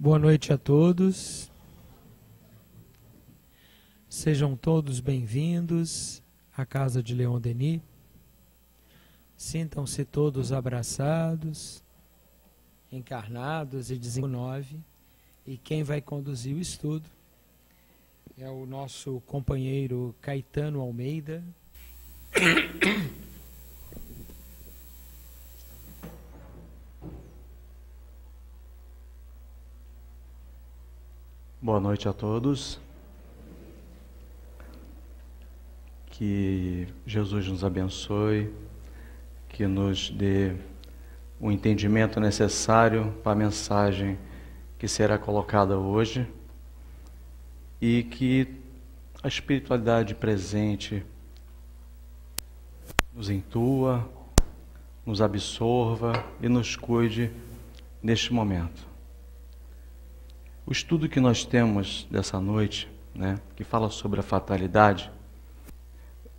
Boa noite a todos. Sejam todos bem-vindos à casa de Leon Denis. Sintam-se todos abraçados, encarnados e desenvolvidos. E quem vai conduzir o estudo é o nosso companheiro Caetano Almeida. Boa noite a todos. Que Jesus nos abençoe, que nos dê o entendimento necessário para a mensagem que será colocada hoje e que a espiritualidade presente nos intua, nos absorva e nos cuide neste momento. O estudo que nós temos dessa noite, que fala sobre a fatalidade,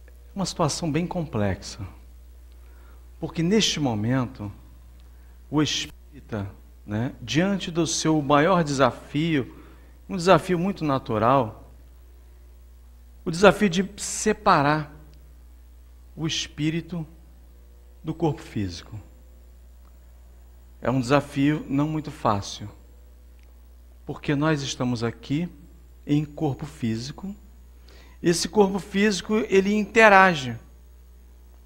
é uma situação bem complexa, porque neste momento o espírita, diante do seu maior desafio, um desafio muito natural, o desafio de separar o espírito do corpo físico. É um desafio não muito fácil, porque nós estamos aqui em corpo físico. Esse corpo físico, ele interage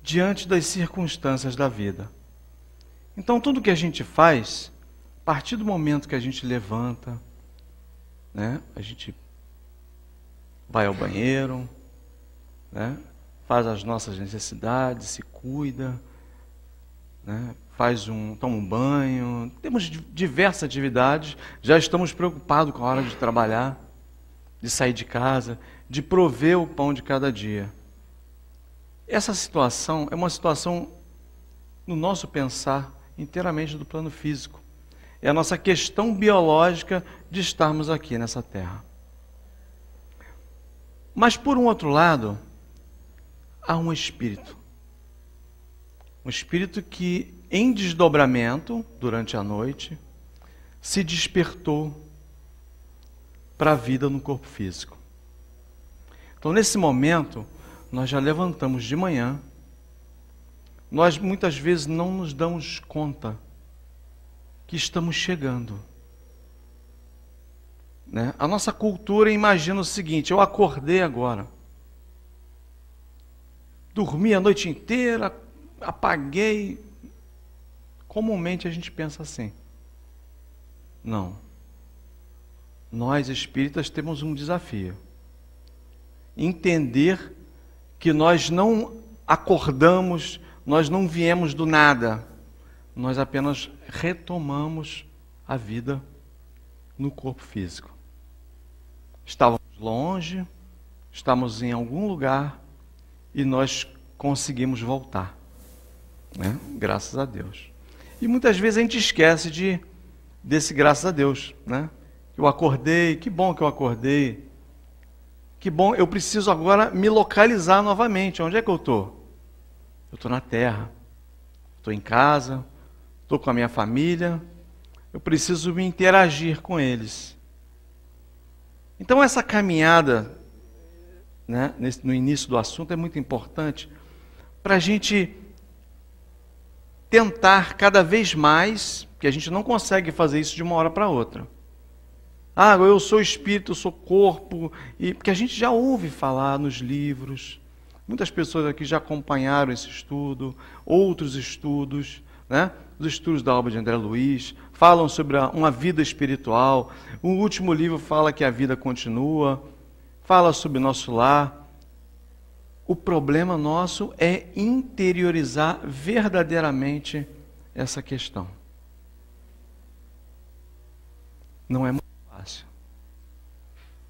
diante das circunstâncias da vida. Então, tudo que a gente faz, a partir do momento que a gente levanta, a gente vai ao banheiro, faz as nossas necessidades, se cuida, toma um banho, temos diversas atividades, já estamos preocupados com a hora de trabalhar, de sair de casa, de prover o pão de cada dia. Essa situação é uma situação, no nosso pensar, inteiramente do plano físico. É a nossa questão biológica de estarmos aqui nessa terra. Mas, por um outro lado, há um espírito. Um espírito que, em desdobramento, durante a noite, se despertou para a vida no corpo físico. Então, nesse momento, nós já levantamos de manhã, nós muitas vezes não nos damos conta que estamos chegando. A nossa cultura imagina o seguinte: eu acordei agora, dormi a noite inteira, apaguei. Comumente a gente pensa assim. Não. Nós espíritas temos um desafio. Entender que nós não acordamos, nós não viemos do nada. Nós apenas retomamos a vida no corpo físico. Estávamos longe, estávamos em algum lugar e nós conseguimos voltar. Graças a Deus. E muitas vezes a gente esquece desse graças a Deus, Eu acordei, que bom que eu acordei. Que bom, eu preciso agora me localizar novamente. Onde é que eu estou? Eu estou na terra. Estou em casa, estou com a minha família. Eu preciso me interagir com eles. Então essa caminhada, no início do assunto, é muito importante para a gente tentar cada vez mais, porque a gente não consegue fazer isso de uma hora para outra. Eu sou espírito, eu sou corpo, porque a gente já ouve falar nos livros, muitas pessoas aqui já acompanharam esse estudo, outros estudos, os estudos da obra de André Luiz, falam sobre uma vida espiritual, o último livro fala que a vida continua, fala sobre nosso lar. O problema nosso é interiorizar verdadeiramente essa questão. Não é muito fácil.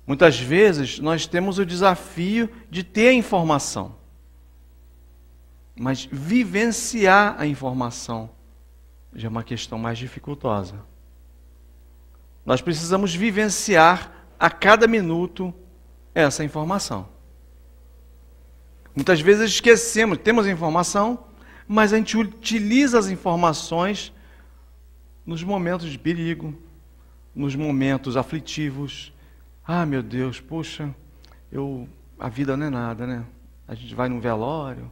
Muitas vezes nós temos o desafio de ter a informação, mas vivenciar a informação já é uma questão mais dificultosa. Nós precisamos vivenciar a cada minuto essa informação. Muitas vezes esquecemos, temos a informação, mas a gente utiliza as informações nos momentos de perigo, nos momentos aflitivos. Ah, meu Deus, poxa, a vida não é nada, né? A gente vai num velório,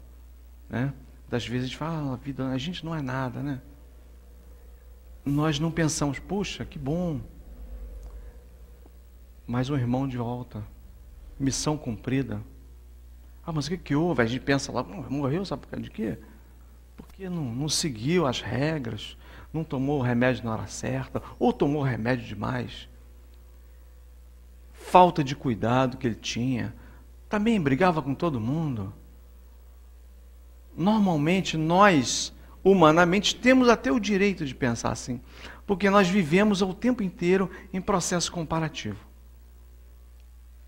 né? Das vezes a gente fala, a gente não é nada, né? Nós não pensamos, poxa, que bom, mais um irmão de volta, missão cumprida. Ah, mas o que houve? A gente pensa lá, morreu, sabe por causa de quê? Porque não seguiu as regras, não tomou o remédio na hora certa, ou tomou remédio demais. Falta de cuidado que ele tinha. Também brigava com todo mundo. Normalmente nós, humanamente, temos até o direito de pensar assim, porque nós vivemos o tempo inteiro em processo comparativo.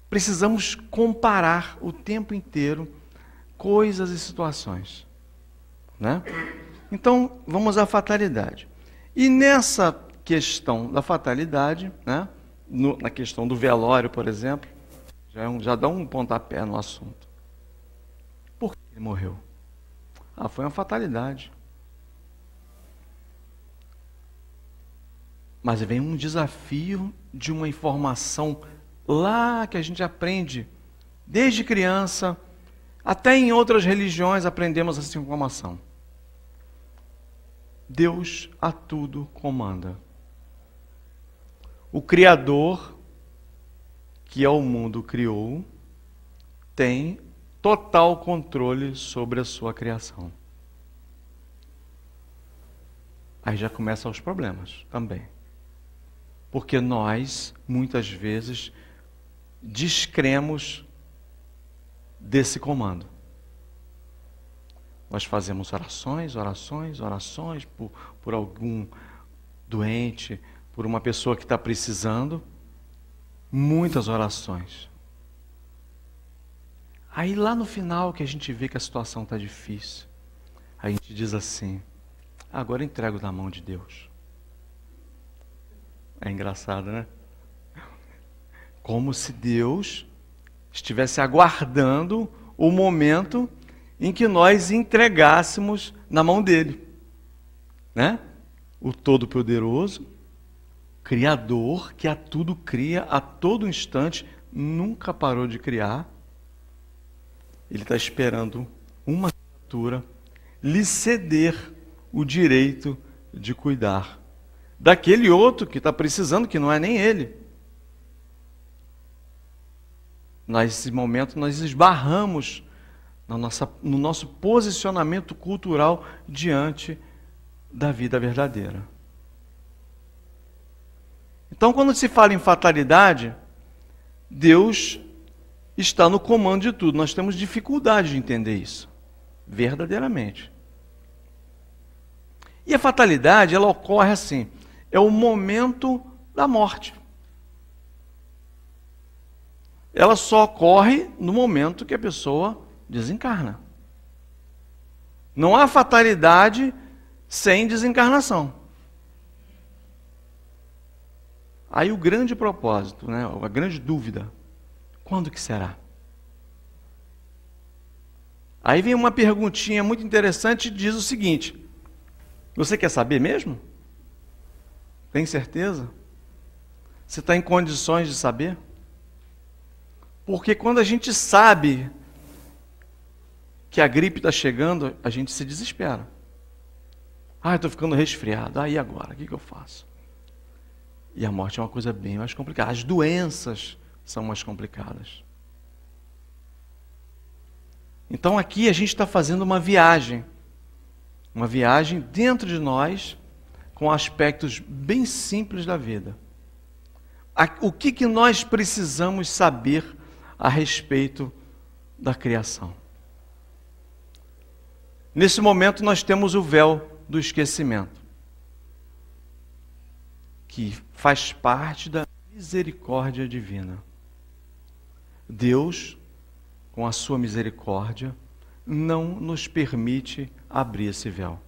Precisamos comparar o tempo inteiro coisas e situações, né? Então, vamos à fatalidade. E nessa questão da fatalidade, né, na questão do velório, por exemplo, já dá um pontapé no assunto. Por que ele morreu? Ah, foi uma fatalidade. Mas vem um desafio de uma informação lá que a gente aprende desde criança, até em outras religiões aprendemos essa informação. Deus a tudo comanda. O Criador, que ao mundo criou, tem total controle sobre a sua criação. Aí já começam os problemas também. Porque nós, muitas vezes, descremos desse comando. Nós fazemos orações por algum doente, por uma pessoa que está precisando. Muitas orações. Aí lá no final que a gente vê que a situação está difícil, a gente diz assim, agora entrego na mão de Deus. É engraçado, né? Como se Deus estivesse aguardando o momento em que nós entregássemos na mão dele, né? O Todo-Poderoso, Criador, que a tudo cria, a todo instante, nunca parou de criar. Ele está esperando uma criatura lhe ceder o direito de cuidar daquele outro que está precisando, que não é nem ele. Nesse momento nós esbarramos no nosso posicionamento cultural diante da vida verdadeira. Então, quando se fala em fatalidade, Deus está no comando de tudo. Nós temos dificuldade de entender isso, verdadeiramente. E a fatalidade, ela ocorre assim, é o momento da morte. Ela só ocorre no momento que a pessoa desencarna. Não há fatalidade sem desencarnação. Aí o grande propósito, né, a grande dúvida, quando que será? Aí vem uma perguntinha muito interessante e diz o seguinte, você quer saber mesmo? Tem certeza? Você está em condições de saber? Porque quando a gente sabe que a gripe está chegando, a gente se desespera. Ah, eu estou ficando resfriado. Ah, e agora? O que eu faço? E a morte é uma coisa bem mais complicada. As doenças são mais complicadas. Então aqui a gente está fazendo uma viagem dentro de nós, com aspectos bem simples da vida. O que nós precisamos saber a respeito da criação? Nesse momento nós temos o véu do esquecimento, que faz parte da misericórdia divina. Deus, com a sua misericórdia, não nos permite abrir esse véu.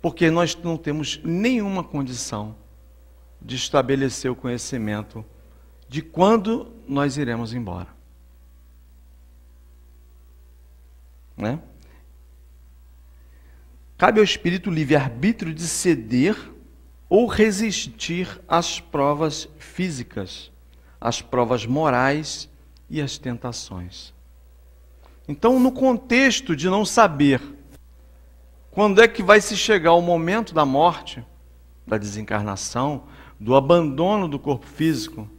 Porque nós não temos nenhuma condição de estabelecer o conhecimento de quando nós iremos embora. Né? Cabe ao espírito livre-arbítrio de ceder ou resistir às provas físicas, às provas morais e às tentações. Então, no contexto de não saber quando é que vai se chegar o momento da morte, da desencarnação, do abandono do corpo físico,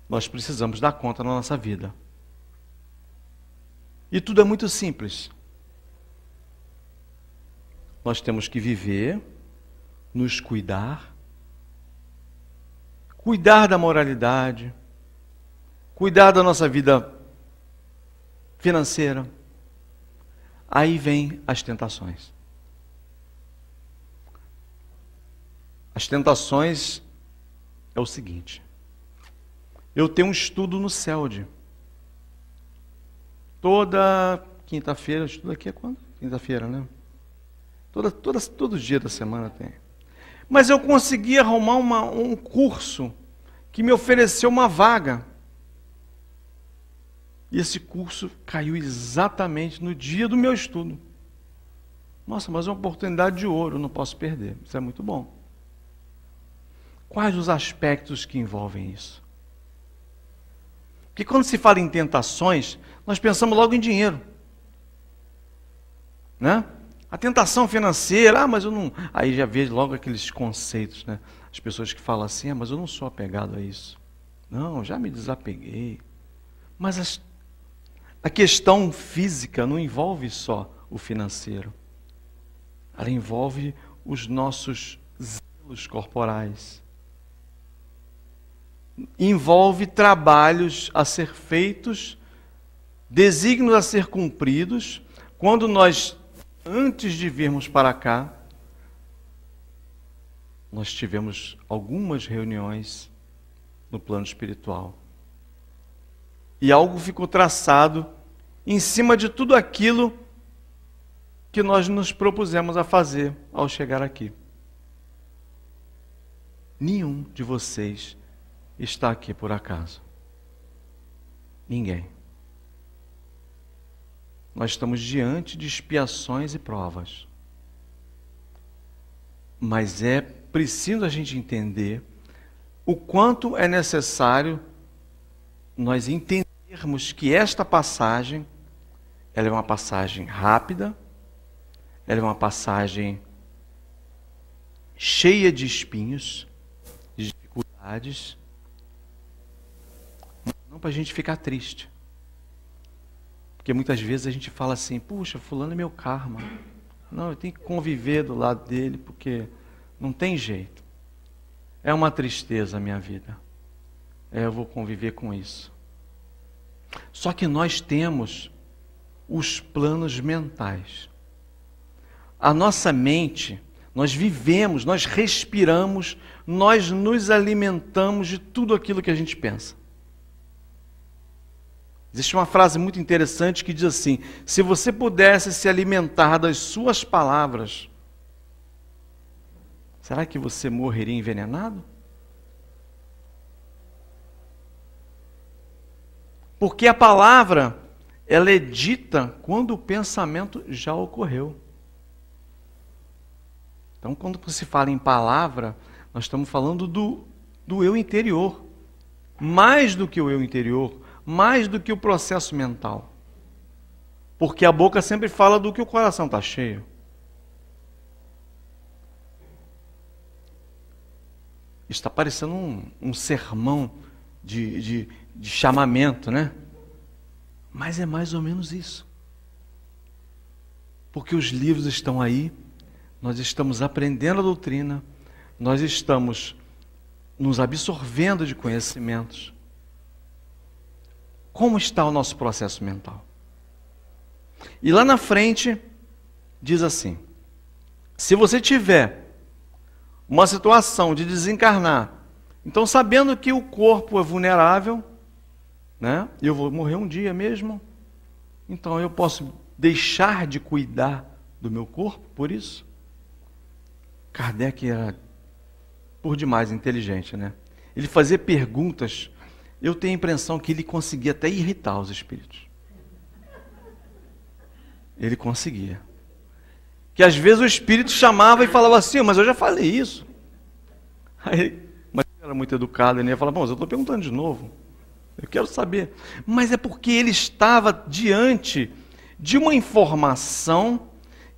nós precisamos dar conta na nossa vida. E tudo é muito simples. Nós temos que viver, nos cuidar, cuidar da moralidade, cuidar da nossa vida financeira. Aí vem as tentações. As tentações é o seguinte: eu tenho um estudo no CELD. Toda quinta-feira, o estudo aqui é quando? Quinta-feira, né? Todo dia da semana tem. Mas eu consegui arrumar um curso que me ofereceu uma vaga. E esse curso caiu exatamente no dia do meu estudo. Nossa, mas é uma oportunidade de ouro, não posso perder. Isso é muito bom. Quais os aspectos que envolvem isso? Porque quando se fala em tentações, nós pensamos logo em dinheiro. Né? A tentação financeira, mas eu não... Aí já vejo logo aqueles conceitos, né? As pessoas que falam assim, mas eu não sou apegado a isso. Não, já me desapeguei. Mas a questão física não envolve só o financeiro. Ela envolve os nossos zelos corporais. Envolve trabalhos a ser feitos, desígnios a ser cumpridos, quando nós, antes de virmos para cá, nós tivemos algumas reuniões no plano espiritual. E algo ficou traçado em cima de tudo aquilo que nós nos propusemos a fazer ao chegar aqui. Nenhum de vocês está aqui por acaso. Ninguém. Nós estamos diante de expiações e provas. Mas é preciso a gente entender o quanto é necessário nós entendermos que esta passagem, ela é uma passagem rápida, ela é uma passagem cheia de espinhos, de dificuldades, não para a gente ficar triste. Porque muitas vezes a gente fala assim, puxa, fulano é meu karma. Não, eu tenho que conviver do lado dele, porque não tem jeito. É uma tristeza a minha vida. Eu vou conviver com isso. Só que nós temos os planos mentais. A nossa mente, nós vivemos, nós respiramos, nós nos alimentamos de tudo aquilo que a gente pensa. Existe uma frase muito interessante que diz assim: se você pudesse se alimentar das suas palavras, será que você morreria envenenado? Porque a palavra, ela é dita quando o pensamento já ocorreu. Então, quando se fala em palavra, nós estamos falando do eu interior. Mais do que o eu interior, mais do que o processo mental. Porque a boca sempre fala do que o coração está cheio. Está parecendo um sermão de chamamento, né? Mas é mais ou menos isso. Porque os livros estão aí, nós estamos aprendendo a doutrina, nós estamos nos absorvendo de conhecimentos. Como está o nosso processo mental? E lá na frente, diz assim: se você tiver uma situação de desencarnar, então sabendo que o corpo é vulnerável, né? Eu vou morrer um dia mesmo, então eu posso deixar de cuidar do meu corpo por isso? Kardec era por demais inteligente, né? Ele fazia perguntas. Eu tenho a impressão que ele conseguia até irritar os espíritos. Ele conseguia. Que às vezes o espírito chamava e falava assim, mas eu já falei isso. Mas ele era muito educado, ele ia falar, bom, eu estou perguntando de novo. Eu quero saber. Mas é porque ele estava diante de uma informação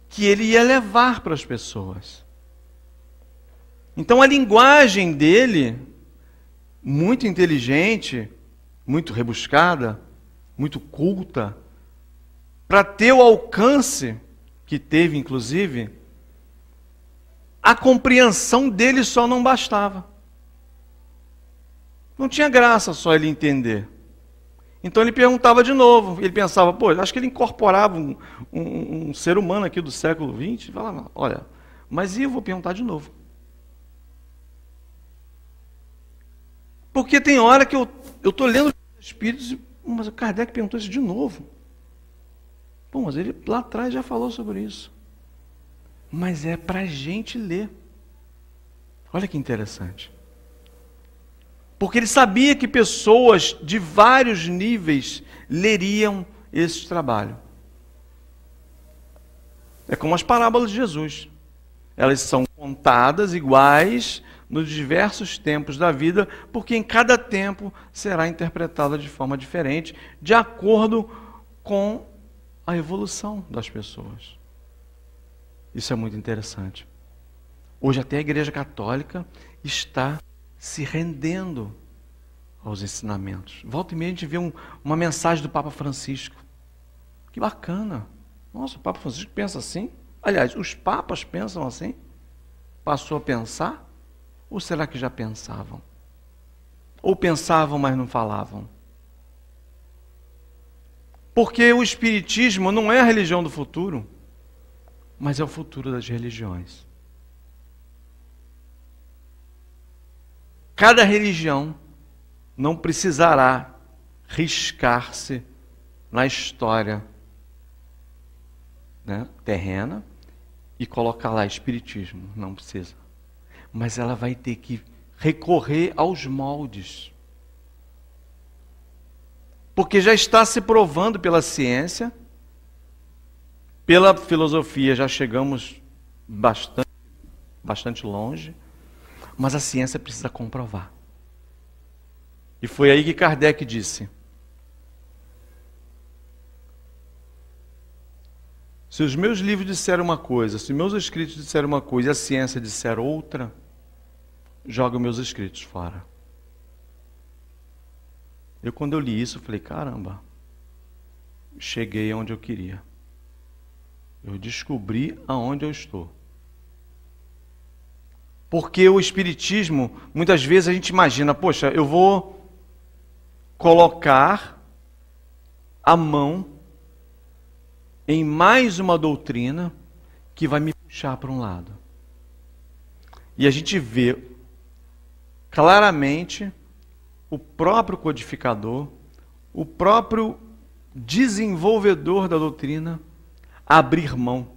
que ele ia levar para as pessoas. Então a linguagem dele, muito inteligente, muito rebuscada, muito culta, para ter o alcance que teve, inclusive, a compreensão dele só não bastava. Não tinha graça só ele entender. Então ele perguntava de novo. Ele pensava, pô, acho que ele incorporava um ser humano aqui do século XX. E falava, olha, mas eu vou perguntar de novo. Porque tem hora que eu estou lendo os Espíritos, mas o Kardec perguntou isso de novo. Pô, mas ele lá atrás já falou sobre isso. Mas é para a gente ler. Olha que interessante. Porque ele sabia que pessoas de vários níveis leriam esse trabalho. É como as parábolas de Jesus. Elas são contadas iguais nos diversos tempos da vida, porque em cada tempo será interpretada de forma diferente, de acordo com a evolução das pessoas. Isso é muito interessante. Hoje até a Igreja Católica está se rendendo aos ensinamentos. Volta e meia a gente vê uma mensagem do Papa Francisco. Que bacana. Nossa, o Papa Francisco pensa assim? Aliás, os papas pensam assim? Passou a pensar? Ou será que já pensavam? Ou pensavam, mas não falavam? Porque o Espiritismo não é a religião do futuro, mas é o futuro das religiões. Cada religião não precisará riscar-se na história, né, terrena e colocar lá Espiritismo. Não precisa. Mas ela vai ter que recorrer aos moldes. Porque já está se provando pela ciência, pela filosofia, já chegamos bastante longe, mas a ciência precisa comprovar. E foi aí que Kardec disse: se os meus livros disseram uma coisa, se os meus escritos disseram uma coisa e a ciência disser outra, joga os meus escritos fora. Quando eu li isso, falei, caramba, cheguei aonde eu queria. Eu descobri aonde eu estou. Porque o Espiritismo, muitas vezes a gente imagina, poxa, eu vou colocar a mão em mais uma doutrina que vai me puxar para um lado. E a gente vê claramente o próprio codificador, o próprio desenvolvedor da doutrina, abrir mão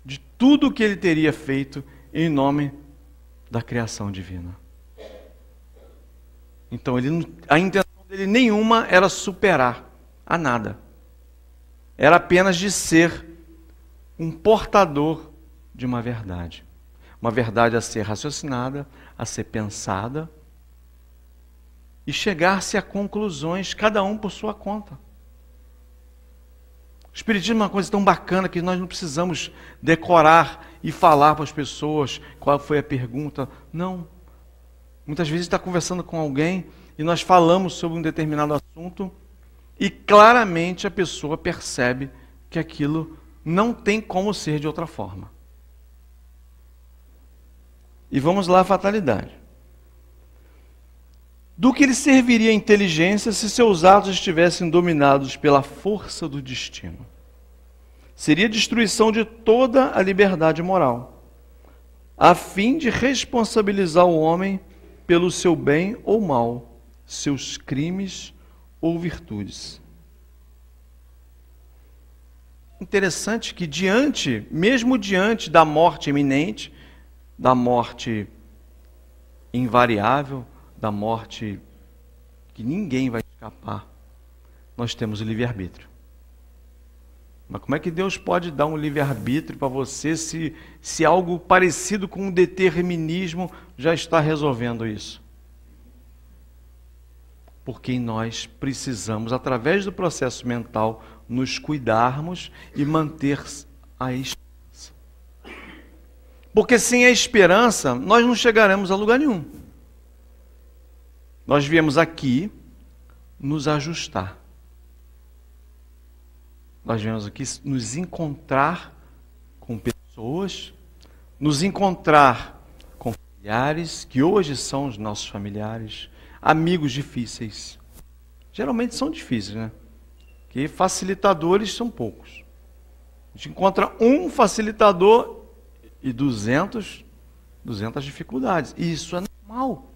de tudo o que ele teria feito em nome da criação divina. Então, a intenção dele nenhuma era superar a nada. Era apenas de ser um portador de uma verdade. Uma verdade a ser raciocinada, a ser pensada, e chegar-se a conclusões, cada um por sua conta. O Espiritismo é uma coisa tão bacana que nós não precisamos decorar e falar para as pessoas qual foi a pergunta. Não. Muitas vezes está conversando com alguém e nós falamos sobre um determinado assunto e claramente a pessoa percebe que aquilo não tem como ser de outra forma. E vamos lá à fatalidade. Do que lhe serviria a inteligência se seus atos estivessem dominados pela força do destino? Seria a destruição de toda a liberdade moral, a fim de responsabilizar o homem pelo seu bem ou mal, seus crimes ou virtudes. Interessante que mesmo diante da morte iminente, da morte invariável, da morte que ninguém vai escapar, nós temos o livre-arbítrio. Mas como é que Deus pode dar um livre-arbítrio para você se algo parecido com um determinismo já está resolvendo isso? Porque nós precisamos, através do processo mental, nos cuidarmos e manter a esperança. Porque sem a esperança, nós não chegaremos a lugar nenhum. Nós viemos aqui nos ajustar. Nós viemos aqui nos encontrar com pessoas, nos encontrar com familiares, que hoje são os nossos familiares, amigos difíceis. Geralmente são difíceis, né? Que facilitadores são poucos. A gente encontra um facilitador e 200 dificuldades. E isso é normal.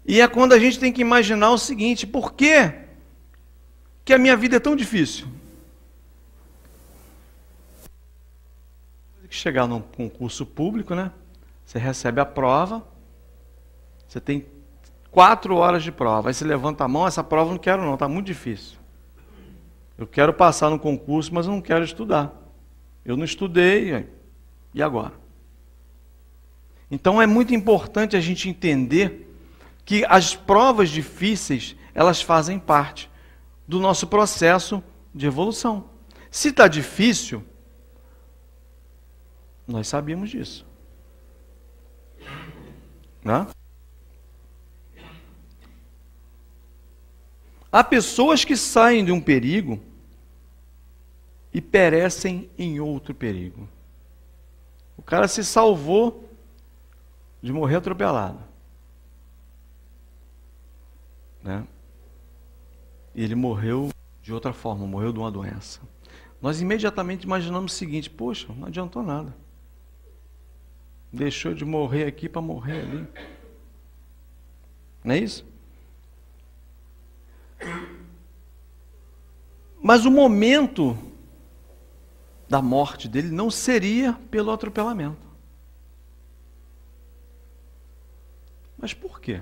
E é quando a gente tem que imaginar o seguinte: por quê que a minha vida é tão difícil? Tem que chegar num concurso público, né? Você recebe a prova, você tem 4 horas de prova, aí você levanta a mão, essa prova eu não quero não, está muito difícil. Eu quero passar no concurso, mas eu não quero estudar. Eu não estudei, e agora? Então é muito importante a gente entender que as provas difíceis, elas fazem parte do nosso processo de evolução. Se está difícil, nós sabíamos disso. Né? Há pessoas que saem de um perigo e perecem em outro perigo. O cara se salvou de morrer atropelado. Né? E ele morreu de outra forma, morreu de uma doença. Nós imediatamente imaginamos o seguinte: poxa, não adiantou nada. Deixou de morrer aqui para morrer ali. Não é isso? Mas o momento da morte dele não seria pelo atropelamento. Mas por quê?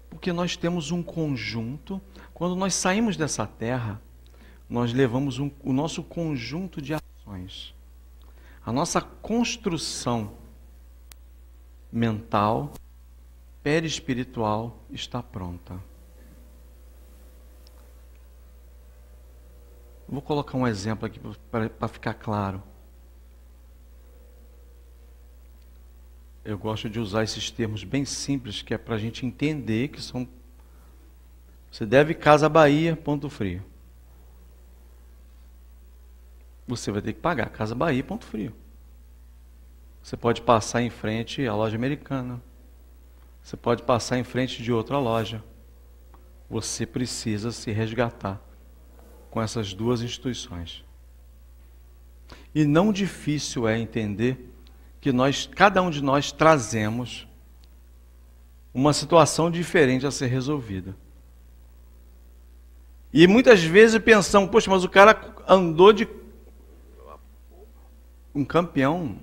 Porque nós temos um conjunto, quando nós saímos dessa terra, nós levamos o nosso conjunto de ações. A nossa construção mental, perispiritual está pronta. Vou colocar um exemplo aqui para ficar claro. Eu gosto de usar esses termos bem simples, que é para a gente entender que são... Você deve Casa Bahia, Ponto Frio. Você vai ter que pagar Casa Bahia, Ponto Frio. Você pode passar em frente à loja Americana. Você pode passar em frente de outra loja. Você precisa se resgatar com essas duas instituições. E não difícil é entender que cada um de nós trazemos uma situação diferente a ser resolvida. E muitas vezes pensamos, poxa, mas o cara andou de um campeão,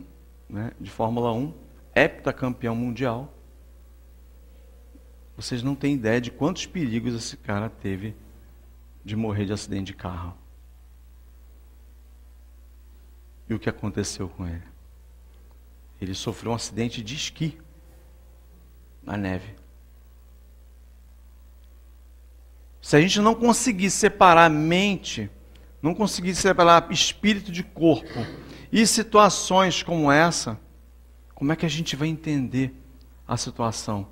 né, de Fórmula 1, heptacampeão mundial. Vocês não têm ideia de quantos perigos esse cara teve de morrer de acidente de carro. E o que aconteceu com ele? Ele sofreu um acidente de esqui na neve. Se a gente não conseguir separar mente, não conseguir separar espírito de corpo e situações como essa, como é que a gente vai entender a situação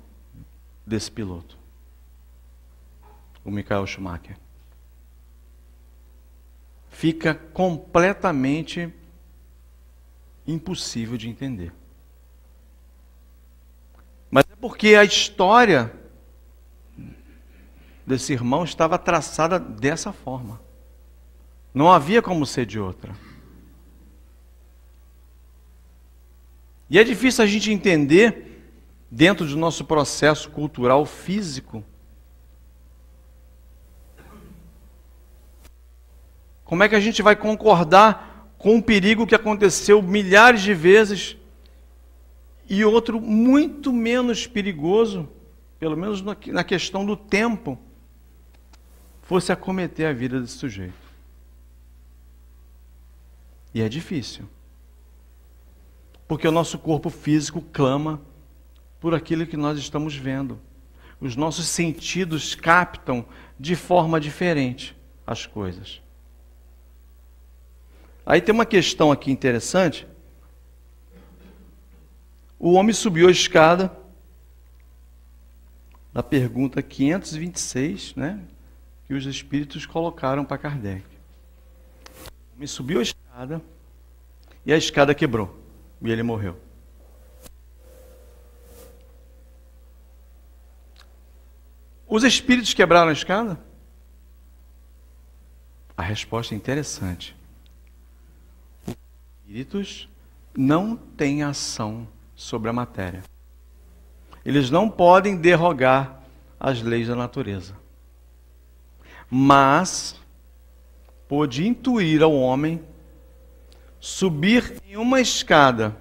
desse piloto? O Michael Schumacher. Fica completamente impossível de entender. Mas é porque a história desse irmão estava traçada dessa forma. Não havia como ser de outra. E é difícil a gente entender, dentro do nosso processo cultural físico, como é que a gente vai concordar com um perigo que aconteceu milhares de vezes e outro muito menos perigoso, pelo menos na questão do tempo, fosse acometer a vida desse sujeito. E é difícil. Porque o nosso corpo físico clama por aquilo que nós estamos vendo. Os nossos sentidos captam de forma diferente as coisas. Aí tem uma questão aqui interessante. O homem subiu a escada, na pergunta 526, né, que os espíritos colocaram para Kardec. O homem subiu a escada e a escada quebrou e ele morreu. Os espíritos quebraram a escada? A resposta é interessante. Os espíritos não têm ação sobre a matéria. Eles não podem derrogar as leis da natureza. Mas pôde intuir ao homem subir em uma escada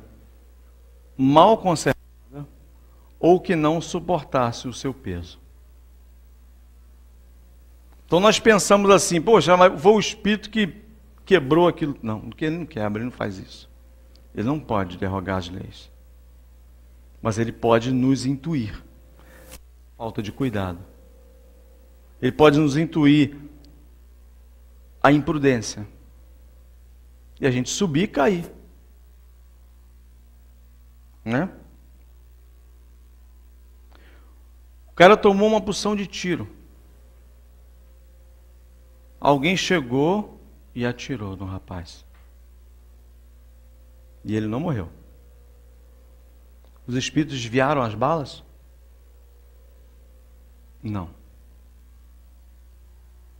mal conservada ou que não suportasse o seu peso. Então nós pensamos assim, poxa, mas foi o espírito que quebrou aquilo. Não, porque ele não quebra, ele não faz isso. Ele não pode derrogar as leis. Mas ele pode nos intuir. Falta de cuidado. Ele pode nos intuir a imprudência. E a gente subir e cair. Né? O cara tomou uma porção de tiro. Alguém chegou e atirou no rapaz. E ele não morreu. Os espíritos desviaram as balas? Não.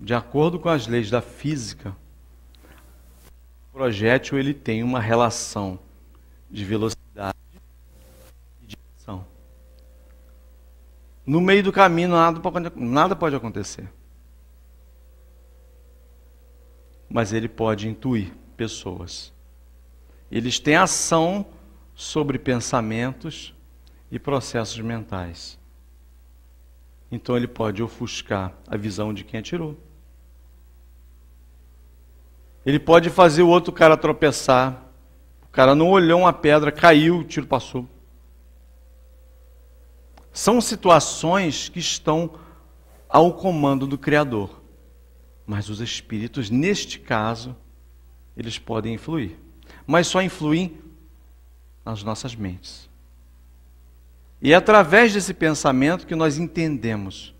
De acordo com as leis da física, o projétil ele tem uma relação de velocidade e direção. No meio do caminho nada pode acontecer. Mas ele pode intuir pessoas. Eles têm ação sobre pensamentos e processos mentais. Então ele pode ofuscar a visão de quem atirou. Ele pode fazer o outro cara tropeçar. O cara não olhou uma pedra, caiu, o tiro passou. São situações que estão ao comando do Criador. Mas os espíritos, neste caso, eles podem influir. Mas só influem nas nossas mentes. E é através desse pensamento que nós entendemos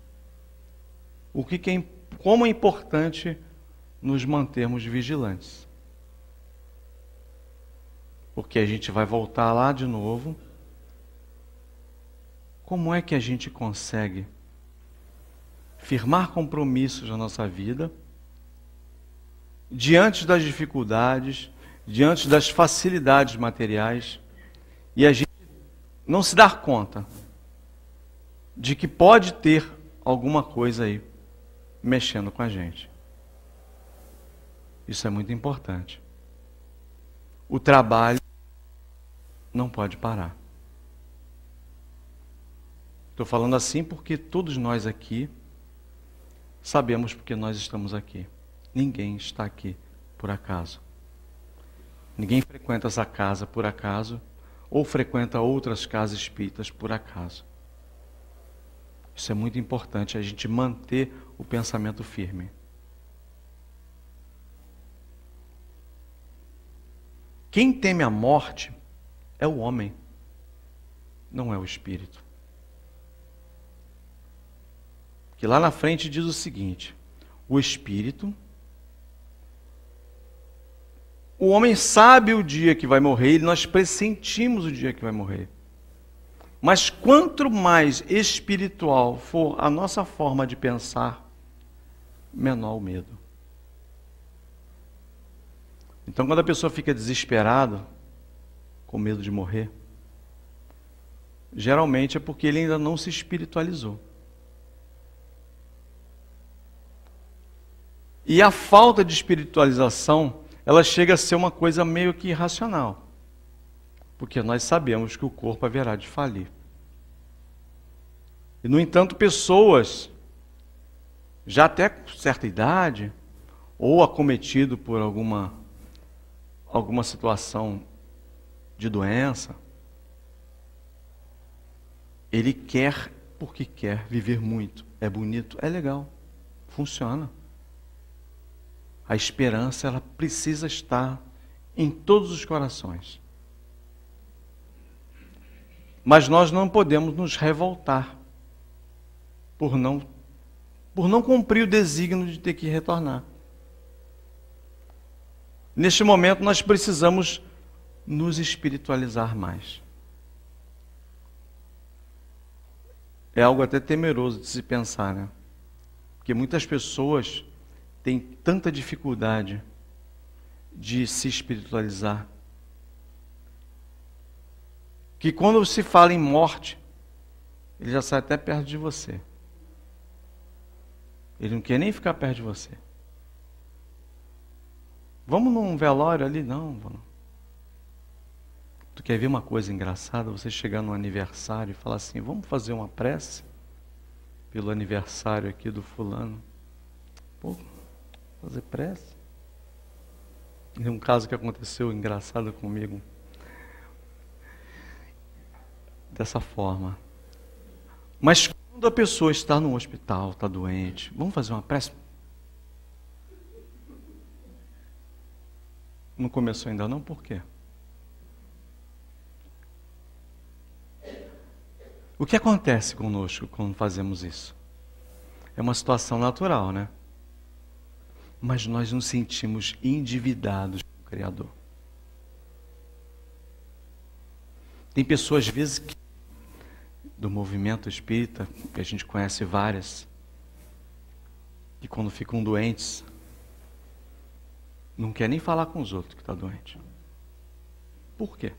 como é importante nos mantermos vigilantes. Porque a gente vai voltar lá de novo. Como é que a gente consegue firmar compromissos na nossa vida diante das dificuldades, diante das facilidades materiais, e a gente não se dar conta de que pode ter alguma coisa aí mexendo com a gente. Isso é muito importante. O trabalho não pode parar. Estou falando assim porque todos nós aqui sabemos porque nós estamos aqui. Ninguém está aqui por acaso. Ninguém frequenta essa casa por acaso ou frequenta outras casas espíritas por acaso. Isso é muito importante, a gente manter o pensamento firme. Quem teme a morte é o homem, não é o espírito. Que lá na frente diz o seguinte: o espírito, o homem sabe o dia que vai morrer, e nós pressentimos o dia que vai morrer. Mas quanto mais espiritual for a nossa forma de pensar, menor o medo. Então, quando a pessoa fica desesperada, com medo de morrer, geralmente é porque ele ainda não se espiritualizou. E a falta de espiritualização, ela chega a ser uma coisa meio que irracional. Porque nós sabemos que o corpo haverá de falir. E, no entanto, pessoas já até com certa idade, ou acometido por alguma situação de doença, ele quer, porque quer, viver muito. É bonito, é legal, funciona. A esperança, ela precisa estar em todos os corações. Mas nós não podemos nos revoltar por não cumprir o desígnio de ter que retornar. Neste momento nós precisamos nos espiritualizar mais. É algo até temeroso de se pensar, né? Porque muitas pessoas têm tanta dificuldade de se espiritualizar, que quando se fala em morte, ele já sai até perto de você. Ele não quer nem ficar perto de você. Vamos num velório ali? Não. Tu quer ver uma coisa engraçada? Você chegar num aniversário e falar assim, vamos fazer uma prece pelo aniversário aqui do fulano. Pô, fazer prece? Tem um caso que aconteceu engraçado comigo. Dessa forma. Mas quando a pessoa está no hospital, está doente, vamos fazer uma prece? Não começou ainda não? Por quê? O que acontece conosco quando fazemos isso? É uma situação natural, né? Mas nós nos sentimos endividados com o Criador. Tem pessoas, às vezes, do movimento espírita, que a gente conhece várias, que quando ficam doentes, não quer nem falar com os outros que está doente. Por quê?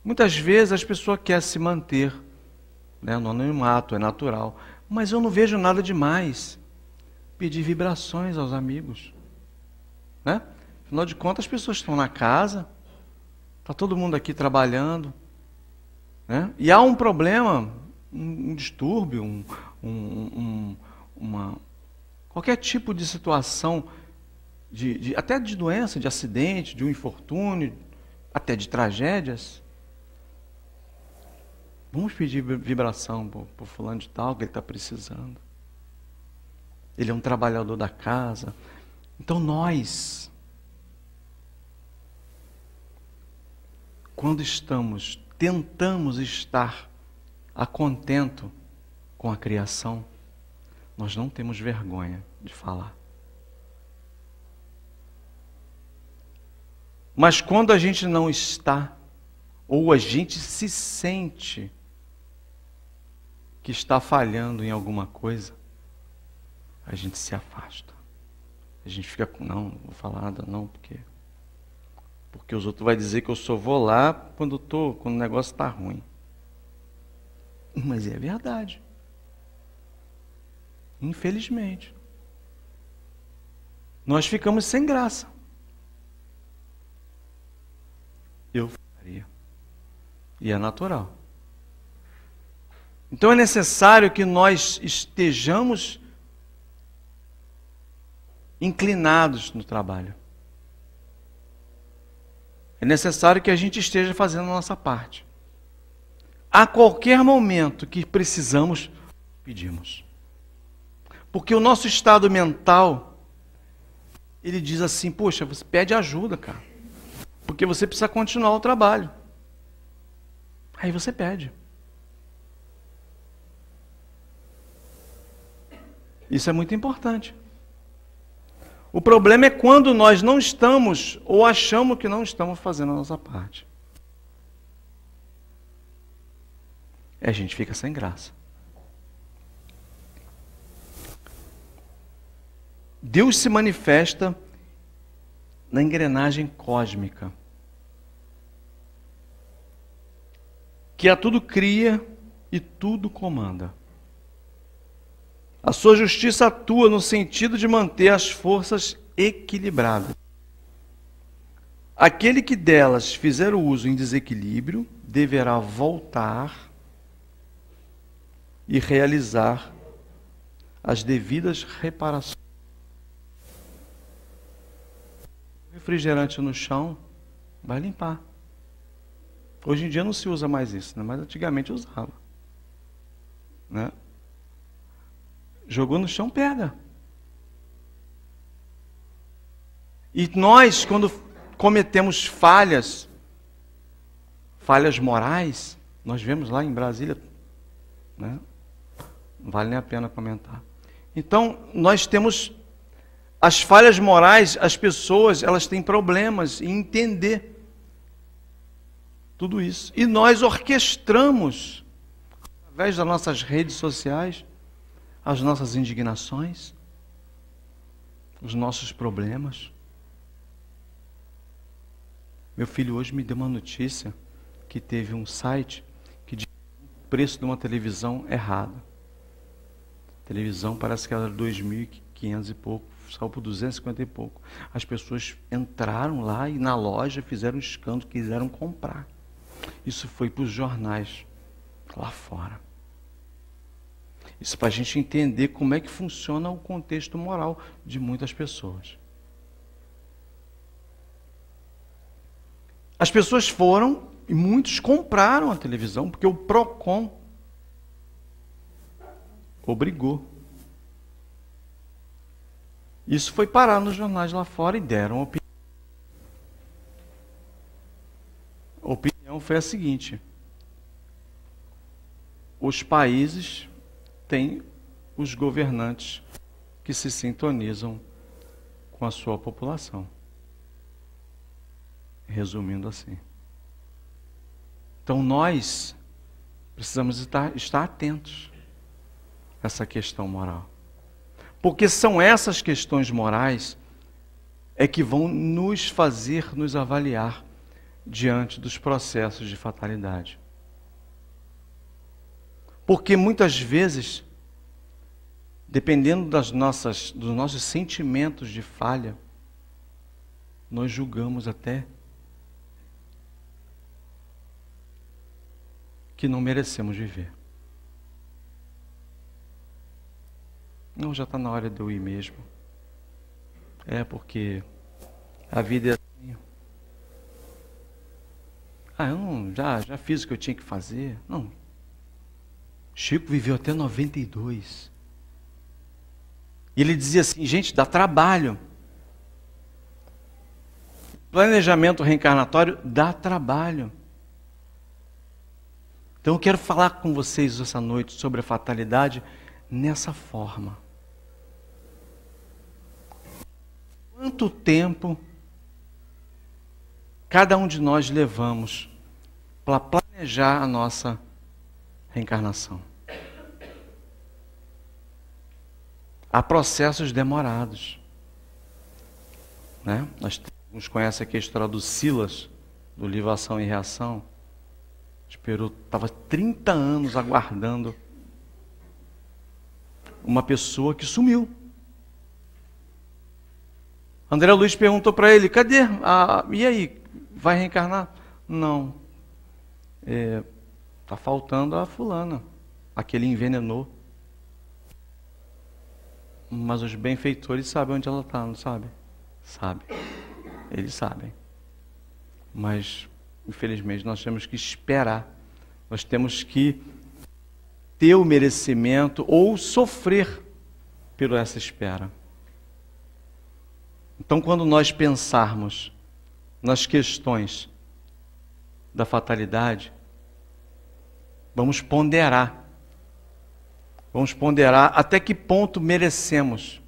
Muitas vezes as pessoas querem se manter, né, no anonimato, é natural. Mas eu não vejo nada demais pedir vibrações aos amigos. Né? Afinal de contas, as pessoas estão na casa, está todo mundo aqui trabalhando, né? E há um problema, um distúrbio, qualquer tipo de situação, até de doença, de acidente, de um infortúnio, até de tragédias. Vamos pedir vibração para o fulano de tal, que ele está precisando. Ele é um trabalhador da casa. Então nós, quando tentamos estar a contento com a criação, nós não temos vergonha de falar. Mas quando a gente não está, ou a gente se sente que está falhando em alguma coisa, a gente se afasta. A gente fica com, não vou falar nada não, porque os outros vão dizer que eu só vou lá quando o negócio está ruim. Mas é verdade. Infelizmente. Nós ficamos sem graça. Eu faria. E é natural. Então é necessário que nós estejamos inclinados no trabalho. É necessário que a gente esteja fazendo a nossa parte. A qualquer momento que precisamos, pedimos. Porque o nosso estado mental, ele diz assim, poxa, você pede ajuda, cara. Porque você precisa continuar o trabalho. Aí você pede. Isso é muito importante. O problema é quando nós não estamos, ou achamos que não estamos fazendo a nossa parte. A gente fica sem graça. Deus se manifesta na engrenagem cósmica, que a tudo cria e tudo comanda. A sua justiça atua no sentido de manter as forças equilibradas. Aquele que delas fizer uso em desequilíbrio deverá voltar e realizar as devidas reparações. Refrigerante no chão, vai limpar. Hoje em dia não se usa mais isso, né? Mas antigamente usava. Né? Jogou no chão, pega. E nós, quando cometemos falhas morais, nós vemos lá em Brasília, né? Não vale nem a pena comentar. Então, nós temos as falhas morais, as pessoas, elas têm problemas em entender tudo isso. E nós orquestramos, através das nossas redes sociais, as nossas indignações, os nossos problemas. Meu filho hoje me deu uma notícia que teve um site que disse o preço de uma televisão errado. A televisão parece que era 2.500 e pouco, saiu por 250 e pouco. As pessoas entraram lá e na loja fizeram um escândalo, quiseram comprar. Isso foi para os jornais lá fora. Isso para a gente entender como é que funciona o contexto moral de muitas pessoas. As pessoas foram e muitos compraram a televisão porque o Procon obrigou. Isso foi parar nos jornais lá fora e deram opinião. A opinião foi a seguinte: os países têm os governantes que se sintonizam com a sua população. Resumindo assim. Então nós precisamos estar atentos a essa questão moral. Porque são essas questões morais que vão nos fazer nos avaliar diante dos processos de fatalidade. Porque muitas vezes, dependendo dos nossos sentimentos de falha, nós julgamos até que não merecemos viver. Não, já está na hora de eu ir mesmo. Porque a vida é assim. Eu não, já fiz o que eu tinha que fazer. Não. Chico viveu até 92. E ele dizia assim, gente, dá trabalho. Planejamento reencarnatório dá trabalho. Então eu quero falar com vocês essa noite sobre a fatalidade nessa forma. Quanto tempo cada um de nós levamos para planejar a nossa reencarnação? Há processos demorados. Né? Alguns conhecem aqui a história do Silas, do livro Ação e Reação. Esperou, estava 30 anos aguardando uma pessoa que sumiu. André Luiz perguntou para ele, cadê? E aí, vai reencarnar? Não. Está faltando a fulana. Aquele envenenou. Mas os benfeitores sabem onde ela está, não sabe? Sabe. Eles sabem. Mas infelizmente, nós temos que esperar. Nós temos que ter o merecimento ou sofrer por essa espera. Então, quando nós pensarmos nas questões da fatalidade, vamos ponderar. Vamos ponderar até que ponto merecemos.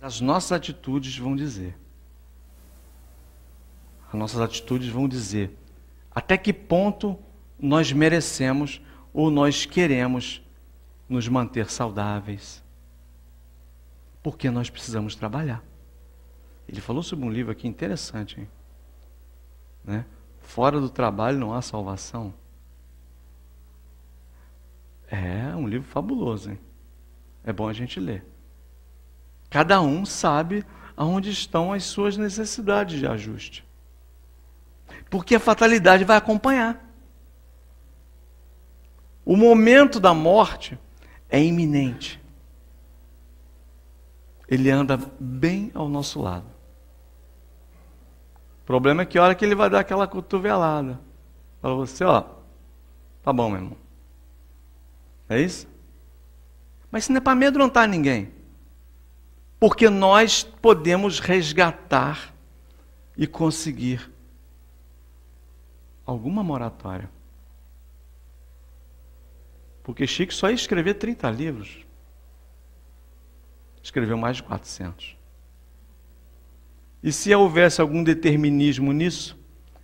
As nossas atitudes vão dizer. As nossas atitudes vão dizer até que ponto nós merecemos ou nós queremos nos manter saudáveis. Porque nós precisamos trabalhar. Ele falou sobre um livro aqui interessante, hein? Né? Fora do trabalho não há salvação. É um livro fabuloso, hein? É bom a gente ler. Cada um sabe aonde estão as suas necessidades de ajuste. Porque a fatalidade vai acompanhar. O momento da morte é iminente. Ele anda bem ao nosso lado. O problema é que a hora que ele vai dar aquela cotovelada, fala você, ó, tá bom, meu irmão. É isso? Mas isso não é para amedrontar ninguém. Porque nós podemos resgatar e conseguir alguma moratória. Porque Chico só ia escrever 30 livros. Escreveu mais de 400. E se houvesse algum determinismo nisso,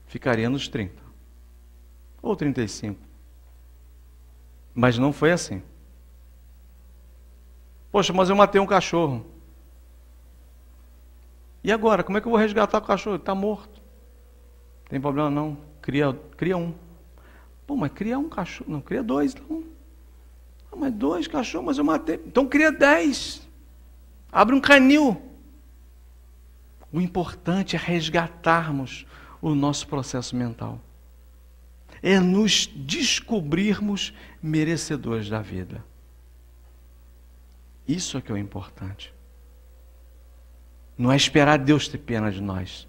ficaria nos 30. Ou 35. Mas não foi assim. Poxa, mas eu matei um cachorro. E agora? Como é que eu vou resgatar o cachorro? Ele está morto. Tem problema não. Cria um. Pô, mas cria um cachorro. Não, cria 2. Então. Ah, mas 2 cachorros, mas eu matei. Então cria 10. Abre um canil. O importante é resgatarmos o nosso processo mental. É nos descobrirmos merecedores da vida. Isso é que é o importante. Não é esperar Deus ter pena de nós.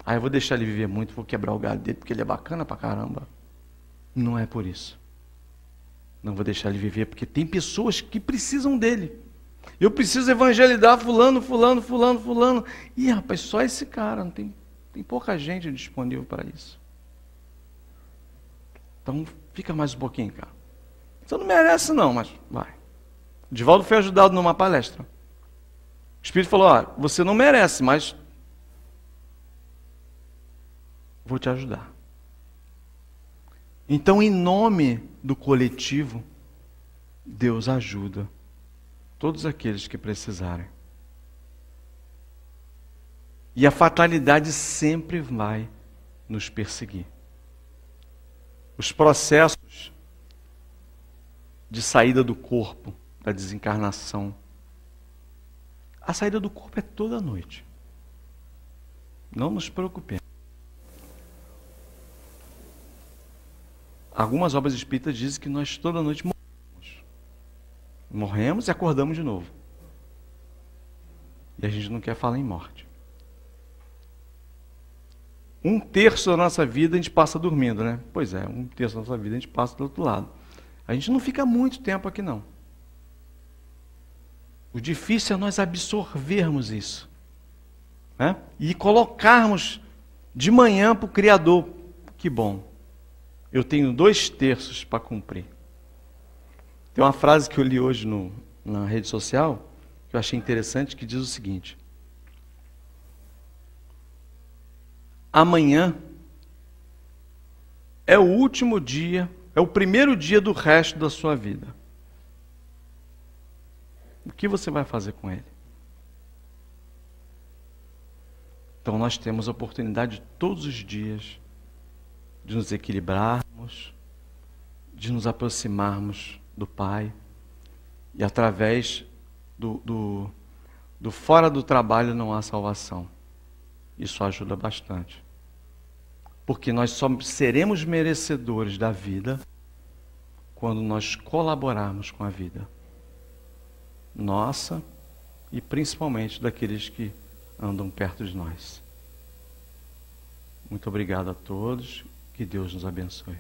Ah, eu vou deixar ele viver muito, vou quebrar o galho dele porque ele é bacana pra caramba. Não é por isso. Não vou deixar ele viver porque tem pessoas que precisam dele. Eu preciso evangelizar fulano. Ih, rapaz, só esse cara, não tem pouca gente disponível para isso. Então, fica mais um pouquinho, cara. Você não merece não, mas vai. Divaldo foi ajudado numa palestra. O Espírito falou, ó, você não merece, mas vou te ajudar. Então, em nome do coletivo, Deus ajuda todos aqueles que precisarem. E a fatalidade sempre vai nos perseguir. Os processos de saída do corpo, da desencarnação, a saída do corpo é toda noite. Não nos preocupemos. Algumas obras espíritas dizem que nós toda noite morremos. Morremos e acordamos de novo. E a gente não quer falar em morte. 1/3 da nossa vida a gente passa dormindo, né? Pois é, 1/3 da nossa vida a gente passa do outro lado. A gente não fica muito tempo aqui não. O difícil é nós absorvermos isso, né? E colocarmos de manhã para o Criador. Que bom, eu tenho 2/3 para cumprir. Tem uma frase que eu li hoje na rede social, que eu achei interessante, que diz o seguinte: amanhã é o último dia, é o primeiro dia do resto da sua vida. O que você vai fazer com ele? Então nós temos a oportunidade todos os dias de nos equilibrarmos, de nos aproximarmos do Pai, e através do fora do trabalho não há salvação. Isso ajuda bastante. Porque nós só seremos merecedores da vida quando nós colaborarmos com a vida nossa e principalmente daqueles que andam perto de nós. Muito obrigado a todos, que Deus nos abençoe.